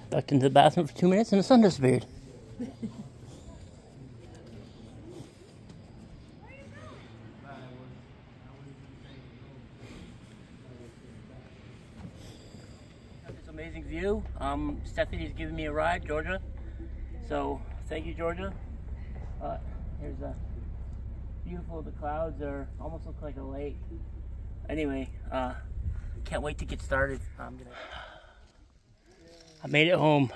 Ducked into the bathroom for 2 minutes and the sun disappeared. This amazing view. Stephanie's giving me a ride, Georgia. So thank you, Georgia. Here's a beautiful. The clouds are almost look like a lake. Anyway, can't wait to get started. I made it home.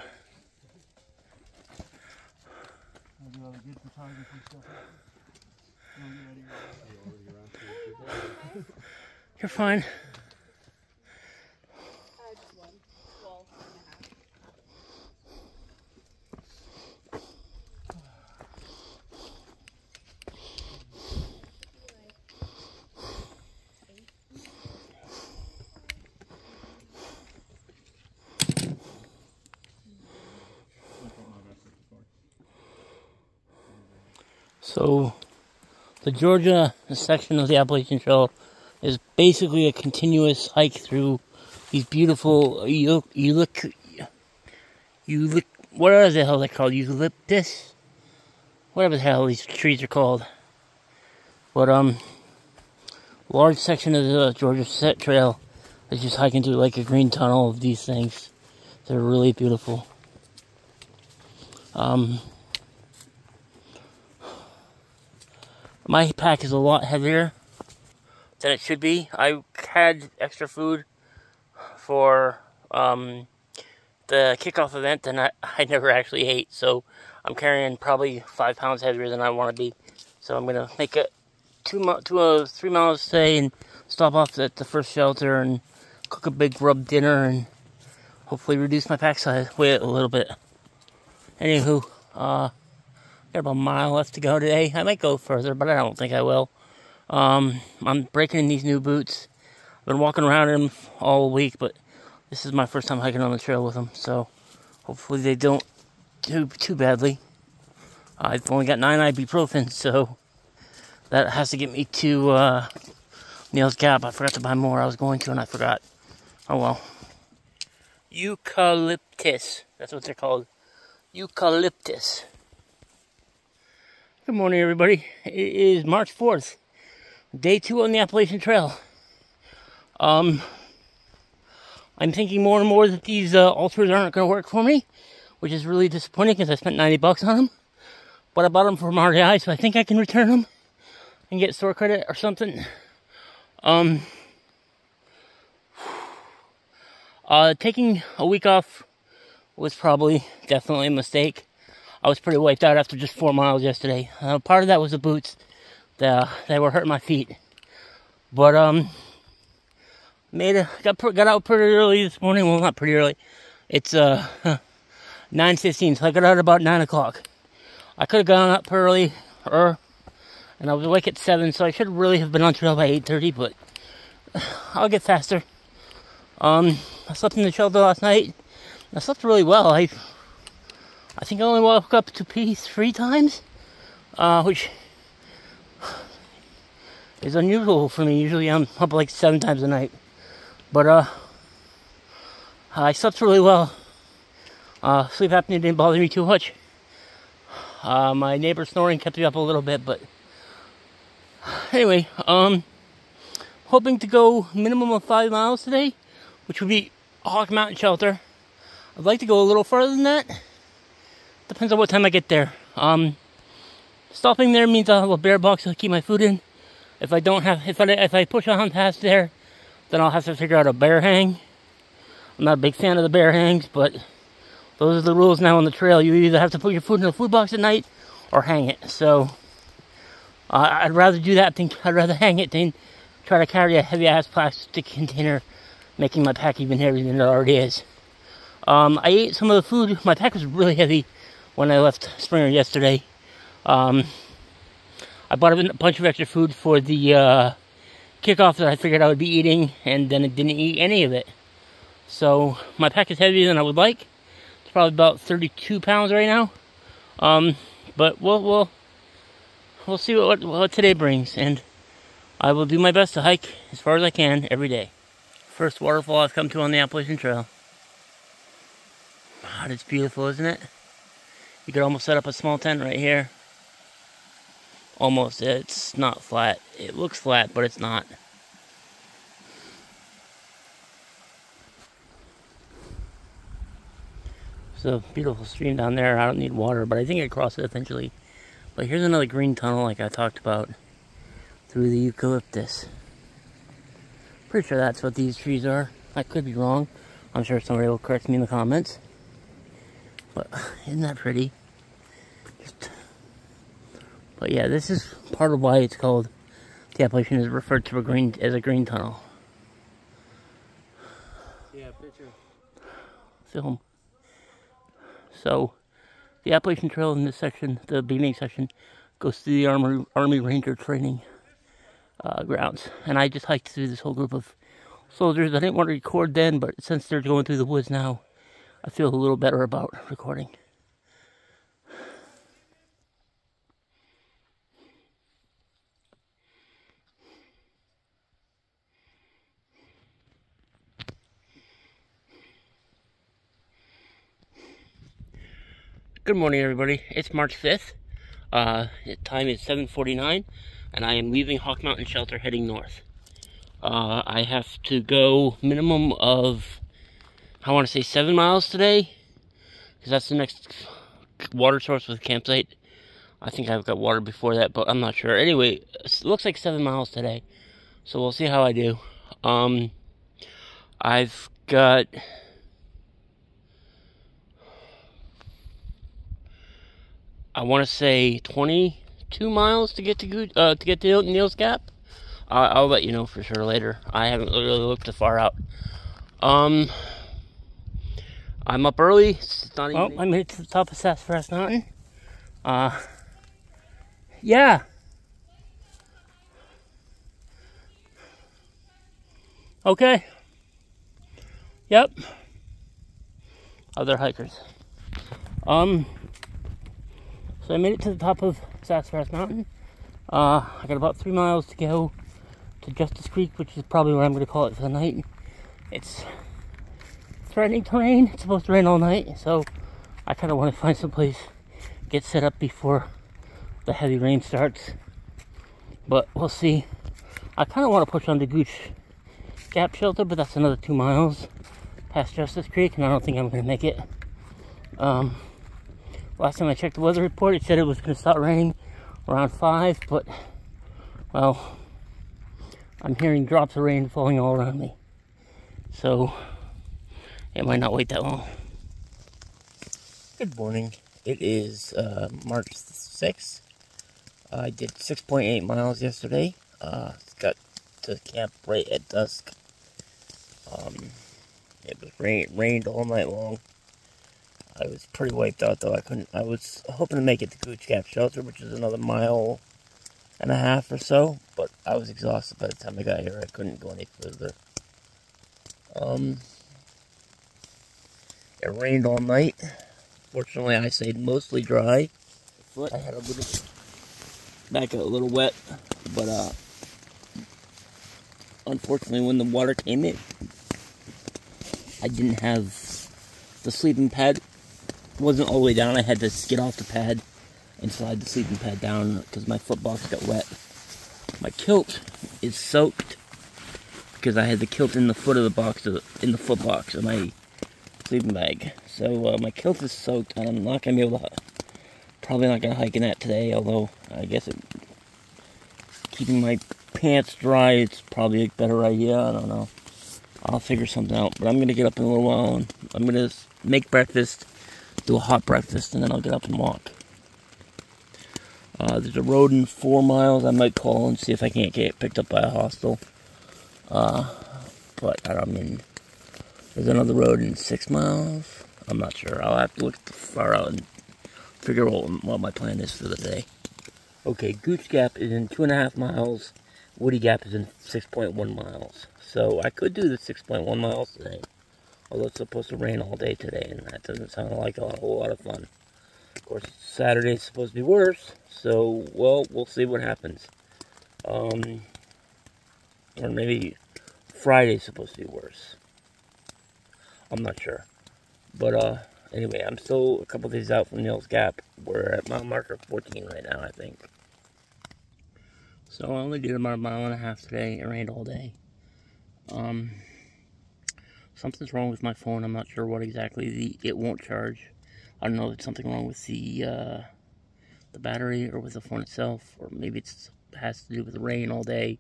You're fine. So, the Georgia section of the Appalachian Trail is basically a continuous hike through these beautiful what are the hell they're called? Eucalyptus? Whatever the hell these trees are called. But, large section of the Georgia Trail is just hiking through like a green tunnel of these things. They're really beautiful. My pack is a lot heavier than it should be. I had extra food for the kickoff event and I never actually ate. So I'm carrying probably 5 pounds heavier than I want to be. So I'm going to make it 3 miles today and stop off at the first shelter and cook a big rub dinner and hopefully reduce my pack size weight a little bit. Anywho, got about a mile left to go today. I might go further, but I don't think I will. I'm breaking in these new boots. I've been walking around in them all week, but this is my first time hiking on the trail with them, so hopefully they don't do too badly. I've only got 9 ibuprofen, so that has to get me to Neels Gap. I forgot to buy more. I was going to, and I forgot. Oh well. Eucalyptus. That's what they're called. Eucalyptus. Good morning, everybody. It is March 4th, day 2 on the Appalachian Trail. I'm thinking more and more that these ultras aren't going to work for me, which is really disappointing because I spent $90 on them. But I bought them from REI, so I think I can return them and get store credit or something. Taking a week off was definitely a mistake. I was pretty wiped out after just 4 miles yesterday. Part of that was the boots that were hurting my feet. But got out pretty early this morning. Well, not pretty early. It's 9:15, so I got out about 9 o'clock. I could have gone up early, and I was awake at 7, so I should really have been on trail by 8:30. But I'll get faster. I slept in the shelter last night. I slept really well. I think I only woke up to pee 3 times, which is unusual for me. Usually I'm up like 7 times a night. But I slept really well. Sleep apnea didn't bother me too much. My neighbor snoring kept me up a little bit, but anyway, hoping to go minimum of 5 miles today, which would be Hawk Mountain Shelter. I'd like to go a little further than that. Depends on what time I get there. Stopping there means I'll have a bear box to keep my food in. If I push on past there, then I'll have to figure out a bear hang. I'm not a big fan of the bear hangs, but those are the rules now on the trail. You either have to put your food in a food box at night or hang it. So I'd rather do that I'd rather hang it than try to carry a heavy ass plastic container, making my pack even heavier than it already is. I ate some of the food. My pack was really heavy when I left Springer yesterday. I bought a bunch of extra food for the kickoff that I figured I would be eating, and then I didn't eat any of it. So my pack is heavier than I would like. It's probably about 32 pounds right now. But we'll see what today brings, and I will do my best to hike as far as I can every day. First waterfall I've come to on the Appalachian Trail. God, it's beautiful, isn't it? You could almost set up a small tent right here. Almost. It's not flat. It looks flat, but it's not. There's a beautiful stream down there. I don't need water, but I think I cross it eventually. But here's another green tunnel like I talked about through the eucalyptus. Pretty sure that's what these trees are. I could be wrong. I'm sure somebody will correct me in the comments. But isn't that pretty? But yeah, this is part of why it's called, the appellation is referred to as a green tunnel. Yeah, picture. Film. So, the Appalachian Trail in this section, the beginning section, goes through the Army Ranger training grounds. And I just hiked through this whole group of soldiers. I didn't want to record then, but since they're going through the woods now, I feel a little better about recording. Good morning, everybody. It's March 5th. The time is 7:49, and I am leaving Hawk Mountain Shelter heading north. I have to go minimum of, I want to say 7 miles today, because that's the next water source with campsite. I think I've got water before that, but I'm not sure. Anyway, it looks like 7 miles today, so we'll see how I do. I've got... I want to say 22 miles to get to Neels Gap. I'll let you know for sure later. I haven't really looked too far out. I'm up early. It's not even... I made it to the top of Sassafras Mountain. Yeah. Okay. Yep. Other hikers. So I made it to the top of Sassafras Mountain. I got about 3 miles to go to Justice Creek, which is probably where I'm going to call it for the night. It's threatening to rain. It's supposed to rain all night, so I kind of want to find some place, get set up before the heavy rain starts. But we'll see. I kind of want to push on to Neels Gap Shelter, but that's another 2 miles past Justice Creek, and I don't think I'm going to make it. Last time I checked the weather report, it said it was going to start raining around 5, but, well, I'm hearing drops of rain falling all around me. So, it might not wait that long. Good morning. It is March 6th. I did 6.8 miles yesterday. Got to camp right at dusk. It was rained all night long. I was pretty wiped out though. I was hoping to make it to Neels Gap Shelter, which is another 1.5 miles or so, but I was exhausted by the time I got here. I couldn't go any further. It rained all night. Fortunately, I stayed mostly dry. I had a little wet, but unfortunately, when the water came in, I didn't have the sleeping pad. Wasn't all the way down. I had to get off the pad and slide the sleeping pad down because my foot box got wet. My kilt is soaked because I had the kilt in the foot of the box, in the foot box of my sleeping bag. So my kilt is soaked, and I'm not gonna be able to. Probably not gonna hike in that today. Although I guess keeping my pants dry, it's probably a better idea. I don't know. I'll figure something out. But I'm gonna get up in a little while and I'm gonna make breakfast. Do a hot breakfast, and then I'll get up and walk. There's a road in 4 miles. I might call and see if I can't get picked up by a hostel. But I mean, there's another road in 6 miles. I'm not sure. I'll have to look far out and figure out what my plan is for the day. Okay, Neels Gap is in 2.5 miles. Woody Gap is in 6.1 miles. So I could do the 6.1 miles today. Although it's supposed to rain all day today, and that doesn't sound like a whole lot of fun. Of course, Saturday's supposed to be worse, so, well, we'll see what happens. Or maybe Friday's supposed to be worse. I'm not sure. But, Anyway, I'm still a couple days out from Neels Gap. We're at mile marker 14 right now, I think. So I only did about a mile and a half today. It rained all day. Something's wrong with my phone. I'm not sure what exactly. It won't charge. I don't know if it's something wrong with the battery or with the phone itself, or maybe it has to do with the rain all day,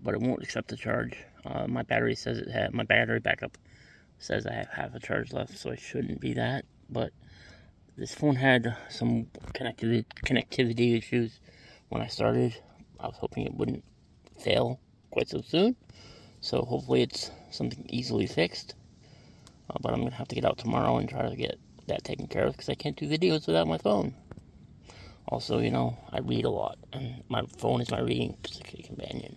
but it won't accept the charge. My battery says my battery backup says I have half a charge left, so it shouldn't be that. But this phone had some connectivity issues when I started. I was hoping it wouldn't fail quite so soon, so hopefully it's something easily fixed. But I'm gonna have to get out tomorrow and try to get that taken care of, because I can't do videos without my phone. Also, you know, I read a lot, and my phone is my reading companion.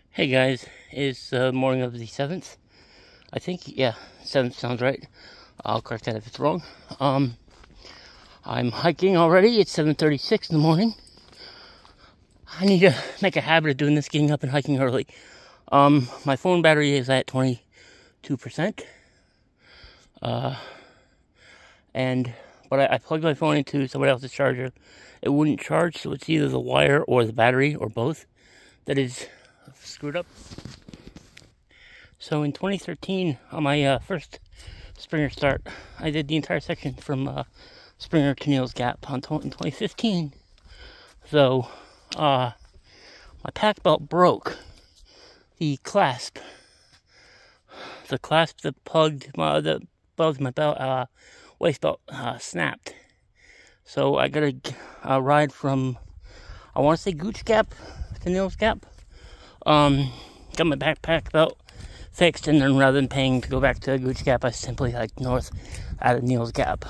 Hey guys, it's the morning of the 7th. I think, yeah, 7th sounds right. I'll correct that if it's wrong. I'm hiking already. It's 7:36 in the morning. I need to make a habit of doing this, getting up and hiking early. My phone battery is at 22%. But I plugged my phone into somebody else's charger. It wouldn't charge, so it's either the wire or the battery, or both, that is screwed up. So in 2013, on my first Springer start, I did the entire section from Springer to Neels Gap. In 2015, though, my pack belt broke. The clasp that plugged my belt, waist belt, snapped. So I got a ride from, I want to say Gooch Gap to Neels Gap. Got my backpack belt fixed, and then rather than paying to go back to Gooch Gap, I simply hiked north out of Neels Gap.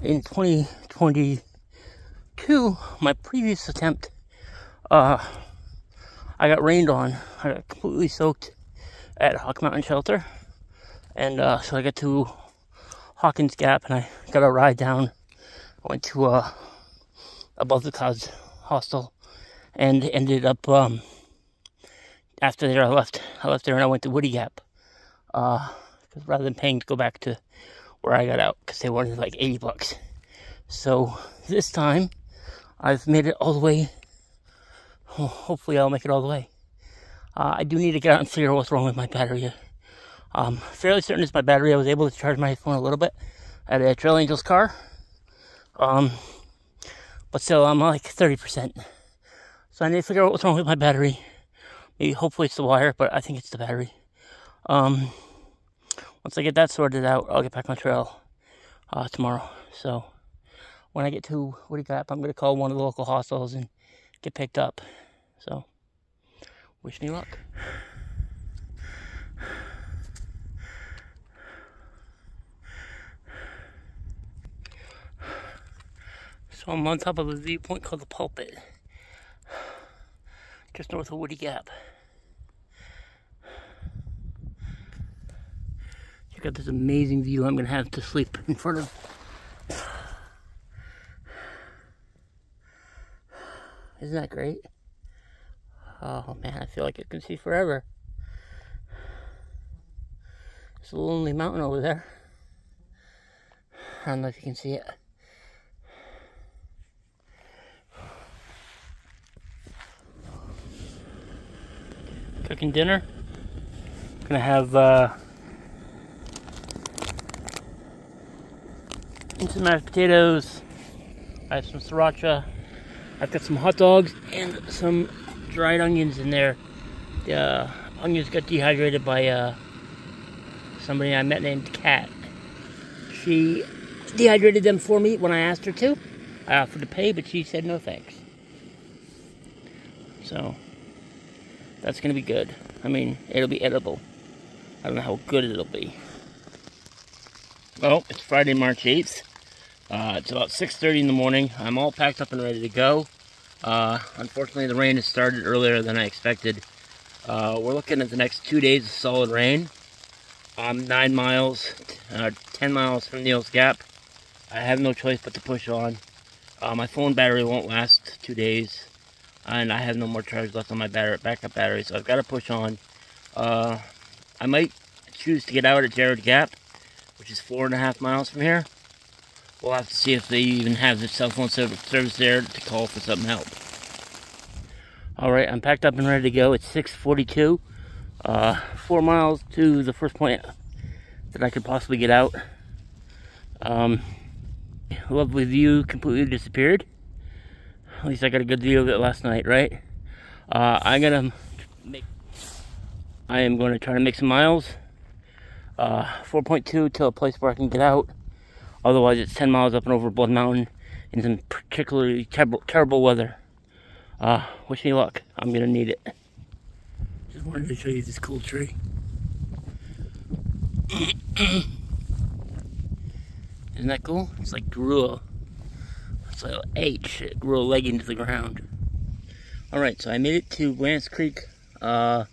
In 2022, my previous attempt, I got rained on. I got completely soaked at Hawk Mountain Shelter, and so I got to Hawkins Gap, and I got a ride down. I went to Above the Clouds hostel, and ended up after there I left there and I went to Woody Gap, because rather than paying to go back to where I got out, because they wanted like $80. So this time I've made it all the way. Hopefully I'll make it all the way. I do need to get out and figure out what's wrong with my battery. Fairly certain it's my battery. I was able to charge my phone a little bit at a Trail Angels car. But still, I'm like 30%. So I need to figure out what's wrong with my battery. Maybe, hopefully it's the wire, but I think it's the battery. Once I get that sorted out, I'll get back on trail tomorrow. So when I get to Woody Gap, I'm going to call one of the local hostels and get picked up. So wish me luck. So I'm on top of a viewpoint called the Pulpit, just north of Woody Gap. Check out this amazing view I'm going to have to sleep in front of. Isn't that great? Oh man, I feel like I can see forever. There's a lonely mountain over there. I don't know if you can see it. Cooking dinner. Gonna have instant mashed potatoes. I have some sriracha. I've got some hot dogs and some dried onions in there. The onions got dehydrated by somebody I met named Kat. She dehydrated them for me when I asked her to. I offered to pay, but she said no thanks. So that's gonna be good. I mean, it'll be edible. I don't know how good it'll be. Well, it's Friday, March 8th. It's about 6:30 in the morning. I'm all packed up and ready to go. Unfortunately, the rain has started earlier than I expected. We're looking at the next 2 days of solid rain. I'm 9 miles, 10 miles from Neels Gap. I have no choice but to push on. My phone battery won't last 2 days, and I have no more charge left on my backup battery, so I've got to push on. I might choose to get out at Jared Gap, which is 4.5 miles from here. We'll have to see if they even have the cell phone service there to call for some help. Alright, I'm packed up and ready to go. It's 6:42. 4 miles to the first point that I could possibly get out. Lovely view completely disappeared. At least I got a good view of it last night, right? I am going to try to make some miles. 4.2 to a place where I can get out. Otherwise, it's 10 miles up and over Blood Mountain in some particularly terrible weather. Wish me luck. I'm gonna need it. Just wanted to show you this cool tree. Isn't that cool? It's like grew a H. It grew a leg into the ground. Alright, so I made it to Lance Creek, 2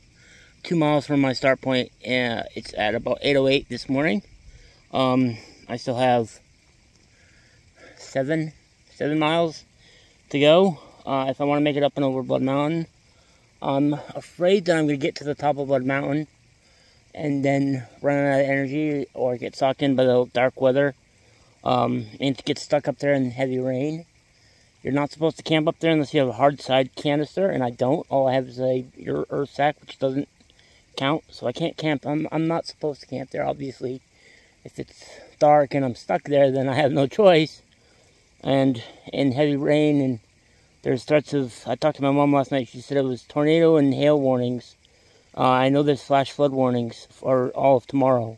miles from my start point. It's at about 8:08 this morning. I still have 7 miles to go if I want to make it up and over Blood Mountain. I'm afraid that I'm going to get to the top of Blood Mountain and then run out of energy or get sucked in by the dark weather and to get stuck up there in heavy rain. You're not supposed to camp up there unless you have a hard side canister, and I don't. All I have is a earth sack, which doesn't count, so I can't camp. I'm not supposed to camp there, obviously. If it's dark and I'm stuck there, then I have no choice. And in heavy rain, and there's threats of, I talked to my mom last night, she said it was tornado and hail warnings. I know there's flash flood warnings for all of tomorrow.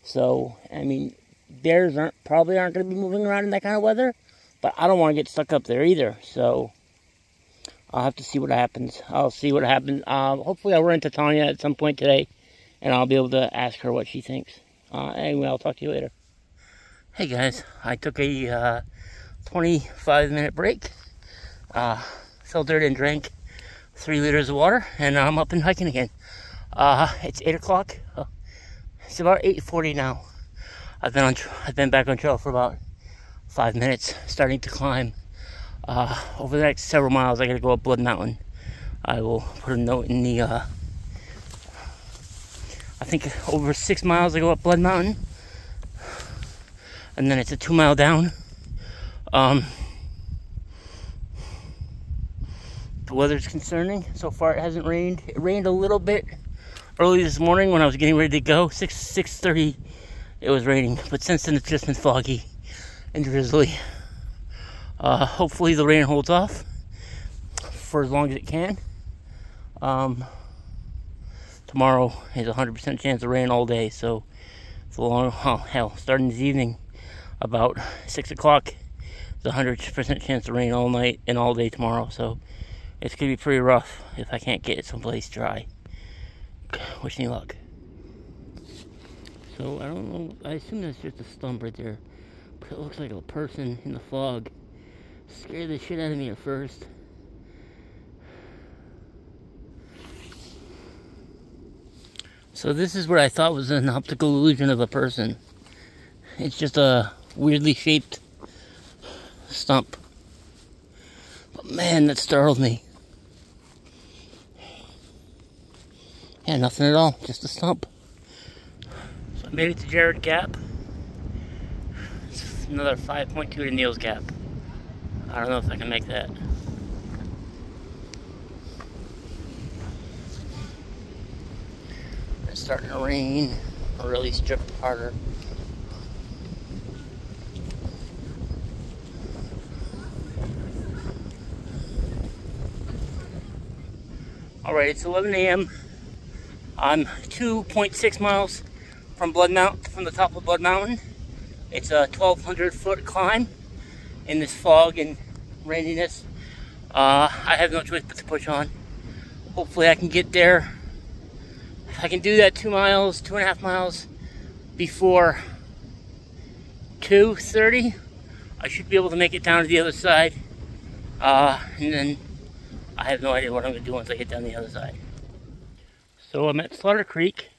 So, I mean, bears probably aren't going to be moving around in that kind of weather, but I don't want to get stuck up there either. So, I'll have to see what happens. I'll see what happens. Hopefully I'll run into Tanya at some point today, and I'll be able to ask her what she thinks. Anyway, I'll talk to you later. Hey guys, I took a 25-minute break, filtered and drank 3 liters of water, and I'm up and hiking again. It's 8 o'clock. It's about 8:40 now. I've been back on trail for about 5 minutes, starting to climb. Over the next several miles, I gotta go up Blood Mountain. I will put a note in the, I think over 6 miles I go up Blood Mountain. And then it's a 2 mile down. The weather's concerning. So far it hasn't rained. It rained a little bit early this morning when I was getting ready to go. 6:30 it was raining. But since then it's just been foggy and drizzly. Hopefully the rain holds off for as long as it can. Tomorrow is a 100% chance of rain all day, so it's a long, starting this evening, about 6 o'clock, there's a 100% chance of rain all night and all day tomorrow, so it's going to be pretty rough if I can't get someplace dry. Wish me luck. So, I don't know, I assume that's just a stump right there, but it looks like a person in the fog. Scared the shit out of me at first. So this is what I thought was an optical illusion of a person. It's just a weirdly shaped stump. But man, that startled me. Yeah, nothing at all, just a stump. So I made it to Neels Gap. It's another 5.2 to Neels Gap. I don't know if I can make that. It's starting to rain, or really strip harder. Alright, it's 11 a.m. I'm 2.6 miles from the top of Blood Mountain. It's a 1,200-foot climb in this fog and raininess. I have no choice but to push on. Hopefully I can get there. If I can do that 2.5 miles before 2:30, I should be able to make it down to the other side. And then I have no idea what I'm going to do once I get down the other side. So I'm at Slaughter Creek.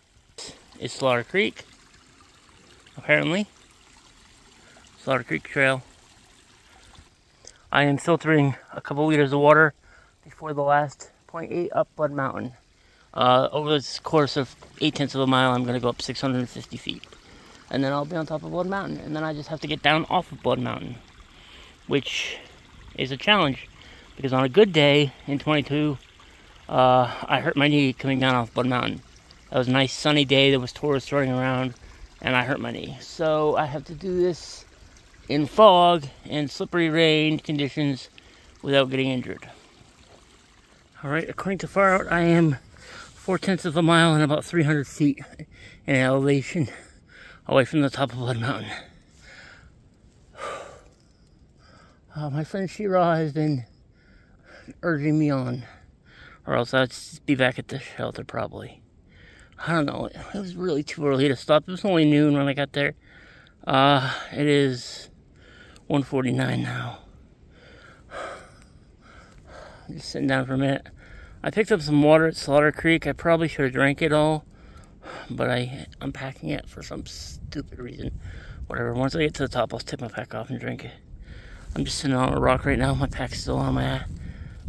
It's Slaughter Creek, apparently. Slaughter Creek Trail. I am filtering a couple liters of water before the last 0.8 up Blood Mountain. Over this course of 0.8 of a mile, I'm going to go up 650 feet. and then I'll be on top of Blood Mountain, and then I just have to get down off of Blood Mountain, which is a challenge, because on a good day in 22, I hurt my knee coming down off Blood Mountain. That was a nice sunny day, there was tourists running around, and I hurt my knee. So I have to do this in fog and slippery rain conditions without getting injured. Alright, according to Far Out, I am 4/10 of a mile and about 300 feet in elevation away from the top of Blood Mountain. My friend Shira has been urging me on, or else I'd be back at the shelter probably. I don't know, it was really too early to stop. It was only noon when I got there. It is 1:49 now. I'm just sitting down for a minute. I picked up some water at Slaughter Creek. I probably should have drank it all, but I'm packing it for some stupid reason. Whatever, once I get to the top, I'll take my pack off and drink it. I'm just sitting on a rock right now. My pack's still on my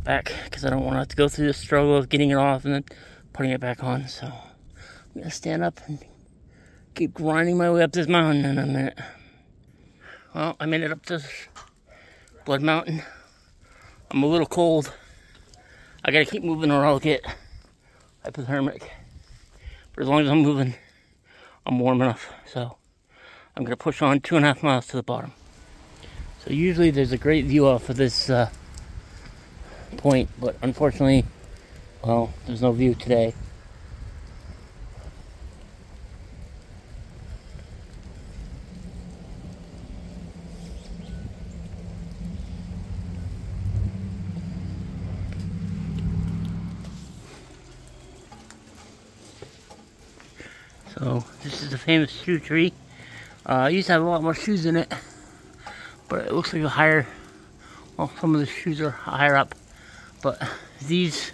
back because I don't want to have to go through the struggle of getting it off and then putting it back on. So I'm going to stand up and keep grinding my way up this mountain in a minute. Well, I made it up to Blood Mountain. I'm a little cold. I got to keep moving or I'll get hypothermic. But as long as I'm moving, I'm warm enough. So I'm going to push on 2.5 miles to the bottom. So usually there's a great view off of this point, but unfortunately, well, there's no view today. So this is the famous shoe tree. I used to have a lot more shoes in it, but it looks like a higher, well, some of the shoes are higher up, but these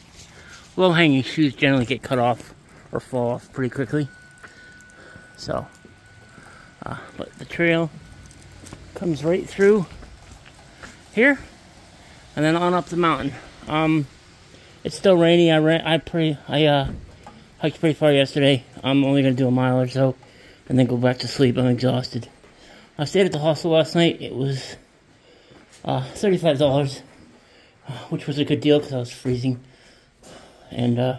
low-hanging shoes generally get cut off or fall off pretty quickly. So, but the trail comes right through here and then on up the mountain. It's still rainy. I hiked pretty far yesterday. I'm only gonna do a mile or so and then go back to sleep. I'm exhausted. I stayed at the hostel last night. It was $35, which was a good deal because I was freezing and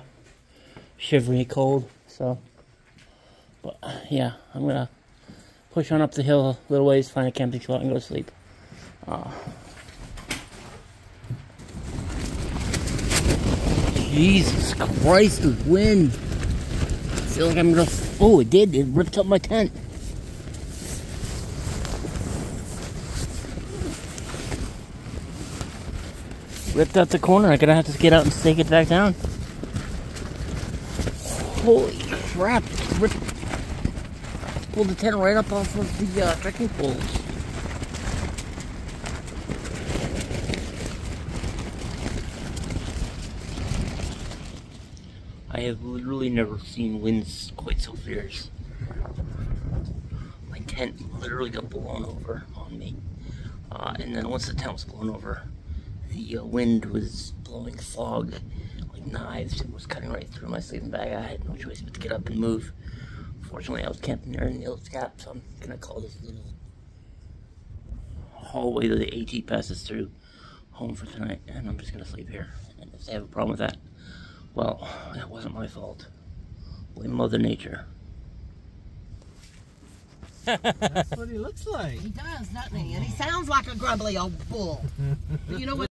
shivery cold. So, but yeah, I'm gonna push on up the hill a little ways, find a camping spot, and go to sleep. Jesus Christ, the wind! I feel like I'm gonna. Oh, it did. It ripped up my tent. Ripped out the corner. I'm gonna have to get out and stake it back down. Holy crap! Pulled the tent right up off of the trekking poles. I have literally never seen winds quite so fierce. My tent literally got blown over on me. And then once the tent was blown over, the wind was blowing fog like knives. It was cutting right through my sleeping bag. I had no choice but to get up and move. Fortunately, I was camping there in Neels Gap, so I'm going to call this little hallway that the AT passes through home for tonight. And I'm just going to sleep here. And if they have a problem with that, well, that wasn't my fault. Blame Mother Nature. That's what he looks like. He does, doesn't he? And he sounds like a grumbly old bull. You know what?